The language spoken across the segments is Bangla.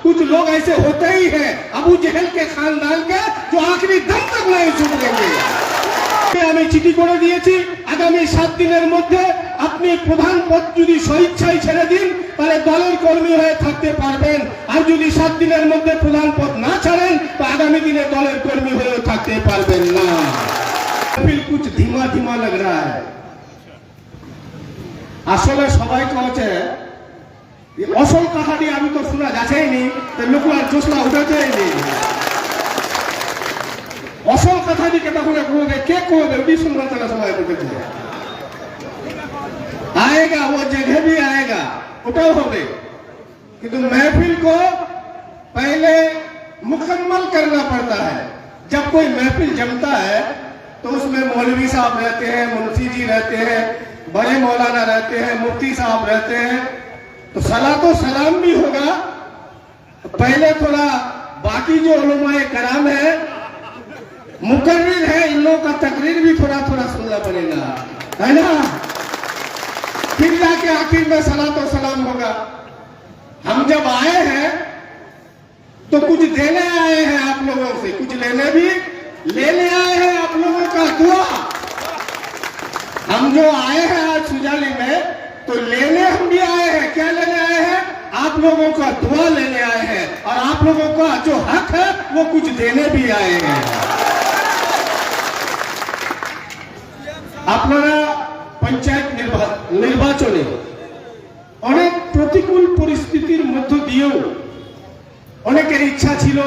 कुछ लोग ऐसे होते ही हैं अबू जहल के खानदान के जो आखिरी दम तक नहीं झुकेंगे। আমি চিঠি করে দিয়েছি আগামী 7 দিনের মধ্যে আপনি প্রধান পদ যদি স্বেচ্ছায় ছেড়ে দিন তাহলে দলের কর্মী হয়ে থাকতে পারবেন, আর যদি 7 দিনের মধ্যে প্রধান পদ না ছাড়েন তো আগামী দিনে দলের কর্মী হয়ে থাকতে পারবেন না। फिर कुछ धीमा धीमा लग रहा है। আসলে সবাই কচ্ছে আসল কথাটি আমি তো শোনা যাচ্ছেই তো লোক আর জোসলা উঠেছেই আসল কথাটি কেটা করে করবে কে করবে ওটি শুনবা তারা সবাই বলতেছে आएगा वो जगह भी आएगा उठाओ होगे किंतु महफिल को पहले मुकम्मल करना पड़ता है। जब कोई महफिल जमता है तो उसमें मौलवी साहब रहते हैं, मुंशी जी रहते हैं, बड़े मौलाना रहते हैं, मुफ्ती साहब रहते हैं, तो सलातो सलाम भी होगा। पहले थोड़ा बाकी जो उलमाए कराम है मुकर्रिर है इन लोगों का तकरीर भी थोड़ा थोड़ा सुनना पड़ेगा, है ना। फिर जाके आखिर में सलातो सलाम होगा। हम जब आए हैं तो कुछ देने आए हैं आप लोगों से, कुछ लेने आए हैं आप लोगों का दुआ। हम जो आए हैं आज सुजाली में तो लेने हम भी आए हैं। क्या लेने आए हैं? आप लोगों का दुआ लेने आए हैं, और आप लोगों का जो हक है वो कुछ देने भी आए हैं। আপনারা পঞ্চায়েত নির্বাচনে অনেক প্রতিকূল পরিস্থিতির মধ্য দিয়েও অনেকের ইচ্ছা ছিল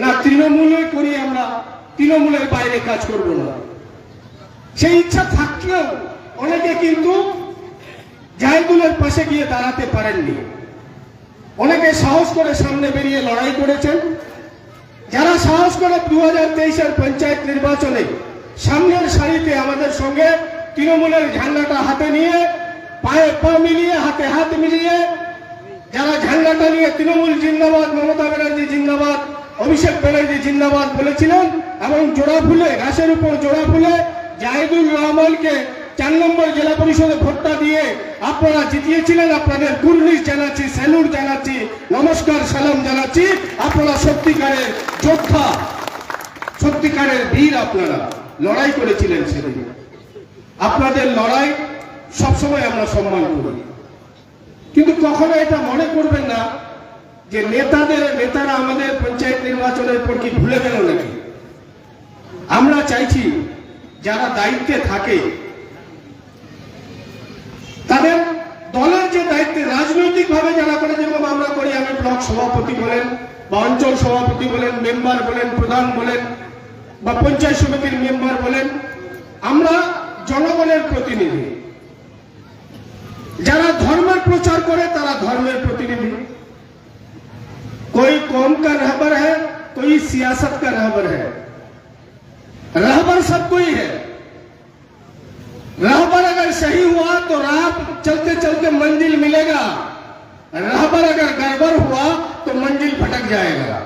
না তৃণমূলে করি, আমরা তৃণমূলের বাইরে কাজ করব না। সেই ইচ্ছা থাকলেও অনেকে কিন্তু জাহিদুলের পাশে গিয়ে দাঁড়াতে পারেননি। অনেকে সাহস করে সামনে বেরিয়ে লড়াই করেছেন। যারা সাহস করে 2023-এর পঞ্চায়েত নির্বাচনে সামনের সারিতে আমাদের সঙ্গে তৃণমূলের ঝান্ডাটা হাতে নিয়ে পায়ে পা মিলিয়ে হাতে হাত মিলিয়ে যারা ঝান্ডাটা নিয়ে তৃণমূল জিন্দাবাদ, মমতা ব্যানার্জি জিন্দাবাদ, অভিষেক ব্যানার্জি জিন্দাবাদ বলেছিলেন এবং জোড়া ফুলে ঘাসের উপর জোড়া ফুলে জাহিদুল রহমানকে 4 নম্বর জেলা পরিষদে ভোটটা দিয়ে আপনারা জিতিয়েছিলেন, আপনাদের কুর্নিশ জানাচ্ছি, স্যালুট জানাচ্ছি, নমস্কার সালাম জানাচ্ছি। আপনারা সত্যিকারের যোদ্ধা, সত্যিকারের বীর, আপনারা লড়াই করেছিলেন সেদিন। আপনাদের লড়াই সবসময় আমরা সম্মান করি, কিন্তু কখনো এটা মনে করবেন না যে নেতারা আমাদের পঞ্চায়েত নির্বাচনের পর কি ভুলে গেল নাকি। আমরা চাইছি যারা দায়িত্বে থাকে তাদের দলের যে দায়িত্বে রাজনৈতিক ভাবে যারা করে, যেরকম আমরা করি, আমি ব্লক সভাপতি বলেন বা অঞ্চল সভাপতি বলেন, মেম্বার বলেন, প্রধান বলেন বা পঞ্চায়েত সমিতির মেম্বার বলেন, আমরা জনগণের প্রতিনিধি। যারা ধর্মের প্রচার করে তারা ধর্মের প্রতিনিধি। कोई कौम का रहबर है, कोई सियासत का रहबर है। रहबर सब कोई है। रहबर अगर सही हुआ तो राह चलते चलते मंजिल मिलेगा, रहबर अगर गड़बड़ हुआ तो मंजिल भटक जाएगा।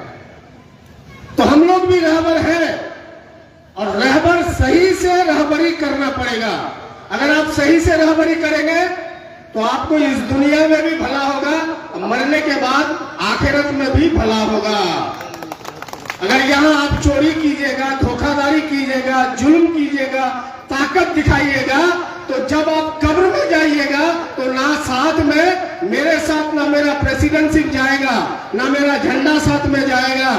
तो हम लोग भी रहबर हैं, और रहबर सही से रहबरी करना पड़ेगा। अगर आप सही से रहबरी करेंगे तो आपको इस दुनिया में भी भला होगा, मरने के बाद आखिरत में भी भला होगा। अगर यहाँ आप चोरी कीजिएगा, धोखाधड़ी कीजिएगा, जुल्म कीजिएगा, ताकत दिखाइएगा, तो जब आप कब्र में जाइएगा तो ना साथ में मेरे साथ ना मेरा प्रेसिडेंटशिप जाएगा, ना मेरा झंडा साथ में जाएगा,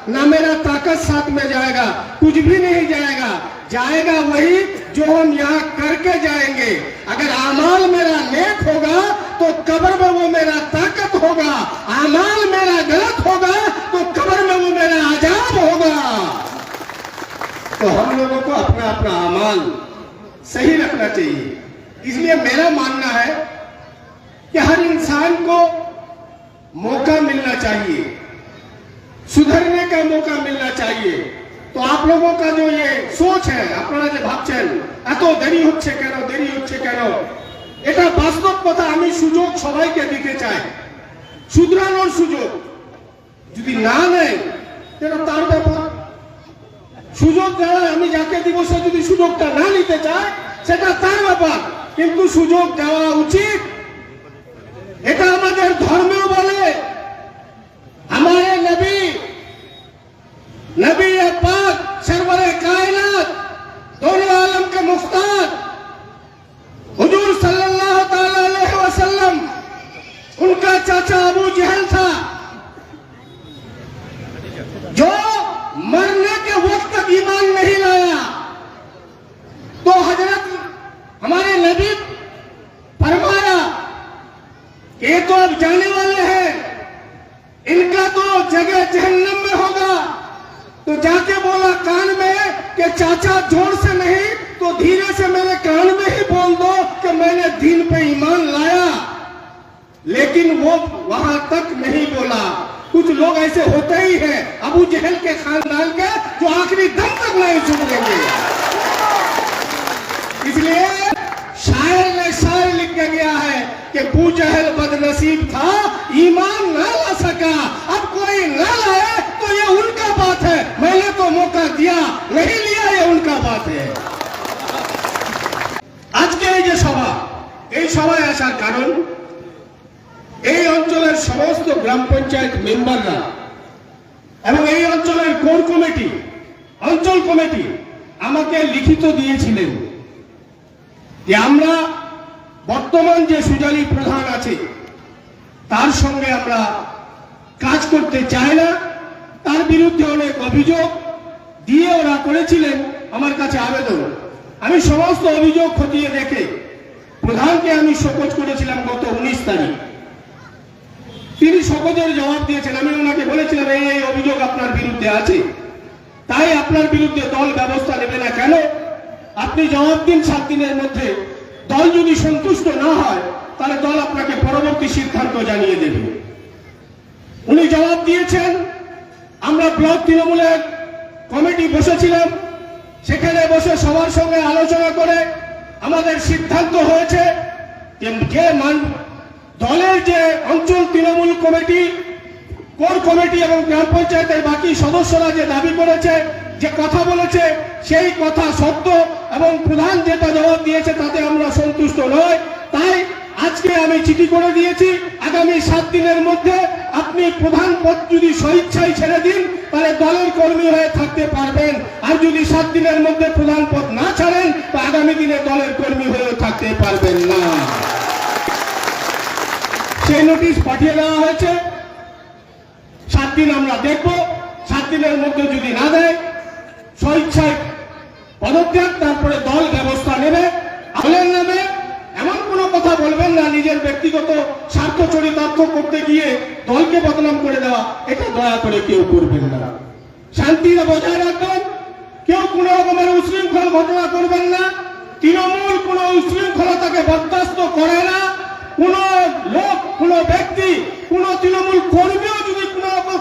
ना मेरा ताकत साथ में जाएगा, कुछ भी नहीं जाएगा। जाएगा वही जो हम यहाँ करके जाएंगे। अगर आमाल मेरा नेक होगा तो कब्र में वो मेरा ताकत होगा, आमाल मेरा गलत होगा तो कब्र में वो मेरा अजाब होगा। तो हम लोगों को अपना अपना आमाल सही रखना चाहिए। इसलिए मेरा मानना है कि हर इंसान को मौका मिलना चाहिए, सुधरने का मौका मिलना चाहिए। तो आप लोगों का जो ये सोच है, আপনারা যে ভাবছেন এত দেরি হচ্ছে কেন, এটা বাস্তব কথা। আমি সুযোগ সবাইকে দিতে চাই, শুধরানোর সুযোগ। যদি না নেয় তাহলে তার ব্যাপার। সুযোগ দেওয়া আমি যাকে দিব সে যদি সুযোগটা না নিতে চায় সেটা তার ব্যাপার, কিন্তু সুযোগ দেওয়া উচিত। এটা আমাদের ধর্মেও বলে नबी पाक सरवरे कायनात दोनों आलम के मुख्तार हुजूर सल्लल्लाहु ताला अलैहि वसल्लम, उनका चाचा अबू जहल था जो मरने के वक्त तक ईमान नहीं लाया। तो हजरत हमारे नबी फरमाया कि ये तो अब जाने वाले हैं, इनका तो जगह जहन्नम में होगा। तो जाके बोला कान में कि चाचा जोर से नहीं तो धीरे से मेरे कान में ही बोल दो कि मैंने दीन पे ईमान लाया। लेकिन वो वहां तक नहीं बोला। कुछ लोग ऐसे होते ही हैं अबू जहल के खानदान के जो आखिरी दम तक नहीं सुनेंगे। इसलिए शायर ने शायर लिख के गया है कि अबू जहल बदनसीब था, ईमान ना ला सका। अब कोई ना लाए तो ये उनका बात है, मैंने तो मौका दिया, नहीं लिया, ये उनका बात है। আজকে এই যে সভা, এই সভায় আসার কারণ এই অঞ্চলের সমস্ত গ্রাম পঞ্চায়েত মেম্বাররা এবং এই অঞ্চলের কোর কমিটি, অঞ্চল কমিটি আমাকে লিখিত দিয়েছিলেন যে আমরা বর্তমান যে সুজালি প্রধান আছে তার সঙ্গে আমরা কাজ করতে চাই না। তার বিরুদ্ধে অনেক অভিযোগ দিয়ে ওরা করেছিলেন আমার কাছে আবেদন। আমি সমস্ত অভিযোগ খতিয়ে দেখে প্রধানকে আমি শোকজ করেছিলাম গত 19 তারিখ। তিনি শোকজের জবাব দিয়েছেন। আমি ওনাকে বলেছিলাম এই অভিযোগ আপনার বিরুদ্ধে আছে, তাই আপনার বিরুদ্ধে দল ব্যবস্থা নেবে না কেন? আপনি জবাব দিন 7 দিনের মধ্যে। দল যদি সন্তুষ্ট না হয় তাহলে দল আপনাকে পরবর্তী সিদ্ধান্ত জানিয়ে দেবে। উনি জবাব দিয়েছেন। আমরা ব্লক তৃণমূলের কমিটি বসেছিলাম, সেখানে বসে সবার সঙ্গে আলোচনা করে আমাদের সিদ্ধান্ত হয়েছে যে দলের যে অঞ্চল তৃণমূল কমিটি, কোর কমিটি এবং গ্রাম পঞ্চায়েতের বাকি সদস্যরা যে দাবি করেছে, যে কথা বলেছে, সেই কথা সত্য এবং প্রধান যেটা জবাব দিয়েছে তাতে আমরা সন্তুষ্ট নই। তাই আজকে আমি চিঠি করে দিয়েছি, আগামী 7 দিনের মধ্যে আপনি প্রধান পদ যদি স্বেচ্ছায় ছেড়ে দিন তাহলে দলের কর্মী হয়ে থাকতে পারবেন, আর যদি 7 দিনের মধ্যে প্রধান পদ না ছাড়েন তো আগামী দিনে দলের কর্মী হয়ে থাকতে পারবেন না। সেই নোটিশ পাঠিয়ে দেওয়া হয়েছে। 7 দিন আমরা দেখব। 7 দিনের মধ্যে যদি না দেয় স্বেচ্ছায় পদত্যাগ, তারপরে দল ব্যবস্থা নেবে। দলের নামে এমন কোনো কথা বলবেন না নিজের ব্যক্তিগত স্বার্থ চরিতার্থ করতে গিয়ে দলকে বদনাম করে দেওয়া, এটা দয়া করে কেউ করবেন না। শান্তি বজায় রাখবেন, কেউ কোন রকমের উশৃঙ্খল ঘটনা করবেন না। তৃণমূল কোন উশৃঙ্খলতাকে বরদাস্ত করে না। কোন লোক, কোন ব্যক্তি, কোন তৃণমূল কর্মীও যদি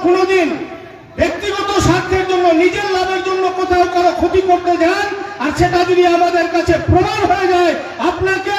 কোনদিন ব্যক্তিগত স্বার্থের জন্য, নিজের লাভের জন্য কোথাও কারো ক্ষতি করতে যান আর সেটা যদি আমাদের কাছে প্রমাণ হয়ে যায়, আপনাকে